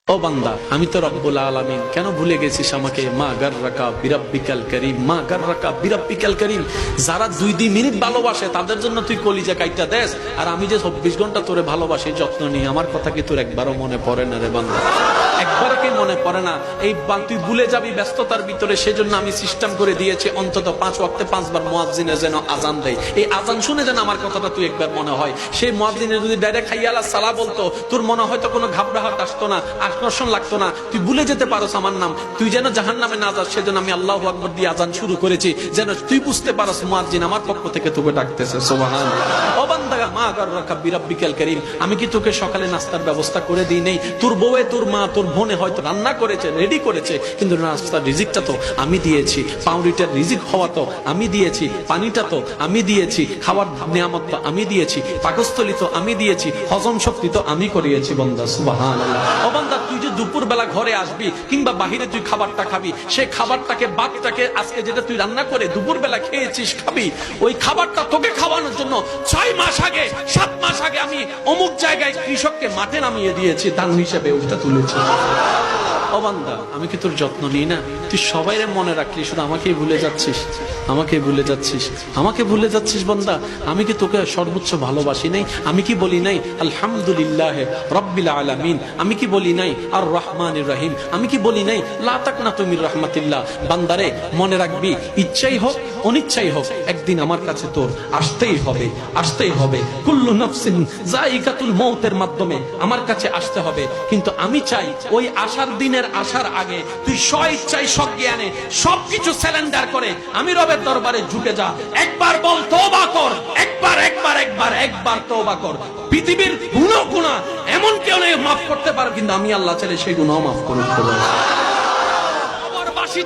ও বান্দা, আমি তো রব্বুল আলামিন, কেন ভুলে গেছিস আমাকে? মা গাররাকা বিরাব্বিকাল কারীম, মা গাররাকা বিরাব্বিকাল কারীম। যারা 2 মিনিট ভালোবাসে তাদের জন্য তুই কলিজা কাইটা দেস, আর আমি যে 24 ঘন্টা তোরে ভালোবাসি, যত্ন নিই, আমার কথা কি তোর একবারও মনে পড়ে না রে বান্দা? একবারও কি মনে পড়ে না? এই তুই ভুলে যাবি ব্যস্ততার ভিতরে, সেজন্য আমি সিস্টেম করে দিয়েছি অন্তত 5 ওয়াক্তে 5 বার মুয়াজ্জিনে যেন আজান দেয়। এই আজান শুনে যেন আমার কথাটা তুই একবার মনে হয়। সেই মুয়াজ্জিনে যদি ডাইরেক্ট হাইয়া আলাস সালাহ বলতো, তোর মনে হয়তো কোনো ঘাবড়াহট আসতো না, আকর্ষণ লাগতো না, তুই ভুলে যেতে পারোস আমার নাম। তুই যেন জাহান্নামে না যাস, সেজন্য আমি আল্লাহু আকবার দিয়ে আজান শুরু করেছি, যেন তুই বুঝতে পারোস মুয়াজ্জিন আমার পক্ষ থেকে তোকে ডাকতেছে। সুবহানাল্লাহ। ও বান্দা, মা গাররাকা বিরাব্বিকাল কারীম, আমি কি তোকে সকালে নাস্তার ব্যবস্থা করে দিই নেই? তোর বউয়ে, তোর মা, তোর বোনে হয়তো রান্না করেছে, রেডি করেছে, কিন্তু নাস্তার রিজিকটা তো আমি দিয়েছি। পাউরিটার রিজিক হওয়া তো আমি দিয়েছি, পানিটা তো আমি দিয়েছি, খাবার নিয়ামত তো আমি দিয়েছি, পাকস্থলী তো আমি দিয়েছি, হজম শক্তি তো আমি করিয়েছি। বান্দা সুবহানাল্লাহ। ও বান্দা, তুই যে দুপুর বেলা ঘরে আসবি কিংবা বাহিরে তুই খাবারটা খাবি, সেই খাবারটাকে, ভাতটাকে আজকে যেটা তুই রান্না করে দুপুর বেলা খেয়েছিস, খাবি, ওই খাবারটা তোকে খাওয়ানোর জন্য 6 মাস আগে, 7 মাস আগে আমি অমুক জায়গায় কৃষককে মাঠে নামিয়ে দিয়েছি, দান হিসেবে ওটা তুলেছি। ও বান্দা, আমি কি তোর যত্ন নিই না? তুই সবাইরে মনে রাখলি, শুধু আমাকেই ভুলে যাচ্ছিস, আমাকে ভুলে যাচ্ছিস, আমাকে ভুলে যাচ্ছিস। বান্দা, আমি কি তোকে সর্বোচ্চ ভালোবাসি নাই? আমি কি বলি নাই আলহামদুলিল্লাহ রাব্বিল আলামিন? আমি কি বলি নাই আর রহমানির রহিম? আমি কি বলি নাই লা তাকনাতু মির রাহমাতিল্লাহ? বান্দারে, মনে রাখবি, ইচ্ছাই হোক অনিচ্ছাই হোক, একদিন আমার কাছে তোর আসতেই হবে, আসতেই হবে। কুল্লু নাফসিন যায়িকাতুল মউতের মাধ্যমে আমার কাছে আসতে হবে। কিন্তু আমি চাই ওই আসার দিনের আসার আগে তুই স্বইচ্ছায় সজ্ঞানে সবকিছু সারেন্ডার করে আমি রবের দরবারে ঝুঁকে যা। একবার বল তওবা কর, একবার একবার একবার একবার তওবা কর। পৃথিবীর গুনাহ এমন কেউ নেই মাফ করতে পারে, কিন্তু আমি আল্লাহ চাইলে সেই গুনাহ মাফ করে দিতে পারি।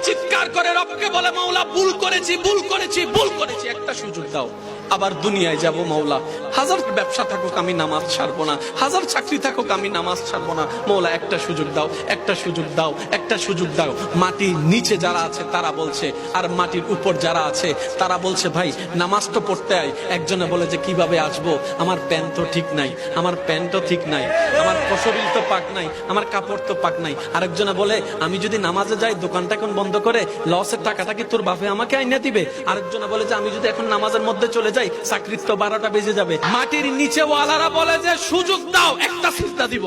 চিৎকার করে রবকে বলে, মাওলা ভুল করেছি, ভুল করেছি, ভুল করেছি, একটা সুযোগ দাও। আবার দুনিয়ায় যাব মওলা, হাজার ব্যবসা থাকুক আমি নামাজ ছাড়বো না, হাজার চাকরি থাকুক আমি নামাজ ছাড়বো না। মওলা একটা সুযোগ দাও, একটা সুযোগ দাও, একটা সুযোগ দাও। মাটির নিচে যারা আছে তারা বলছে, আর মাটির উপর যারা আছে তারা বলছে, ভাই নামাজ তো পড়তে আয়। একজনে বলে যে কিভাবে আসবো, আমার প্যান্ট তো ঠিক নাই, আমার প্যান্টও ঠিক নাই, আমার শরীর তো পাক নাই, আমার কাপড় তো পাক নাই। আরেকজনে বলে, আমি যদি নামাজে যাই দোকানটা এখন বন্ধ করে লসের টাকাটা কি তোর বাপে আমাকে আইনা দিবে? আরেকজনে বলে যে আমি যদি এখন নামাজের মধ্যে চলে যাই চাকরির তো 12টা বেজে যাবে। মাটির নিচে ওয়ালারা বলে যে সুযোগ দাও, একটা সিজদা দিব।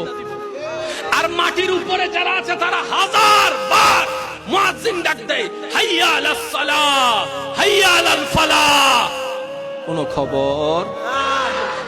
আর মাটির উপরে যারা আছে তারা হাজার বার মুয়াজ্জিন ডাক দেয়, হাইয়া আলাস সালাহ, হাইয়া আলাল ফালাহ। কোনো খবর?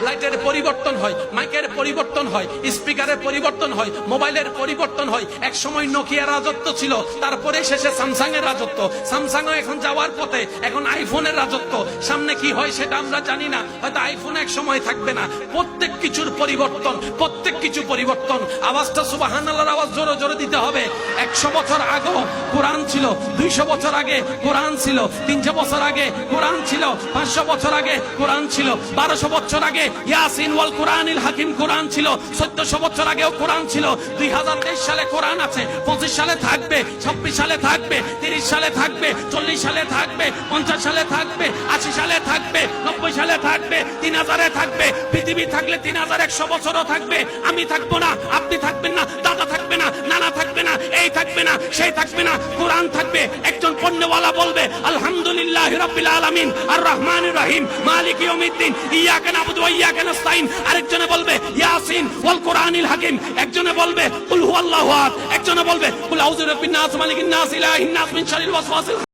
লাইটের পরিবর্তন হয়, মাইকের পরিবর্তন হয়, স্পিকারের পরিবর্তন হয়, মোবাইলের পরিবর্তন হয়। এক সময় নোকিয়া রাজত্ব ছিল, তারপরে শেষে স্যামসাং এর রাজত্ব। স্যামসাং এখন যাওয়ার পথে, এখন আইফোনের রাজত্ব। সামনে কি হয় সেটা আমরা জানি না, হয়তো আইফোন এক সময় থাকবে না। প্রত্যেক কিছুর পরিবর্তন, প্রত্যেক কিছু পরিবর্তন। আওয়াজটা সুবহানাল্লাহর আওয়াজ জোরে জোরে দিতে হবে। 100 বছর আগে কোরআন ছিল, 200 বছর আগে কোরআন ছিল, 300 বছর আগে কোরআন ছিল, 500 বছর আগে কোরআন ছিল, 1200 বছর আগে ইয়াসিন ওয়াল কুরআনিল হাকিম কোরআন ছিল, 1400 বছর আগেও কোরআন ছিল। 2023 সালে কোরআন আছে, 25 সালে থাকবে, 26 সালে থাকবে, 30 সালে থাকবে, 40 সালে থাকবে, 50 সালে থাকবে, 80 সালে থাকবে, 90 সালে থাকবে, 3000-এ থাকবে। পৃথিবী থাকলে 3100 বছরও থাকবে। আমি থাকবো না, আপনি থাকবেন না, দাদা থাকবে না, নানা থাকবে না, এই থাকবে না, সেই থাকবে না, কোরআন থাকবে। একজন পণ্যওয়ালা বলবে আলহামদুলিল্লাহি রাব্বিল আলামিন আর রহমানির রহিম মালিকি ইয়াউমিদ্দিন ইয়াকা নাবুদু ওয়া ইয়াকা নাস্তাইন। আরেকজনে বলবে ইয়াসিন ওয়াল কুরআনিল হাকিম। একজনে বলবে কুল হুয়াল্লাহু আহাদ। একজনে বলবে কুল আউযু বিরাব্বিন নাস মালিকিন নাস ইলাহিন নাস মিন শাররিল ওয়াসওয়াসিল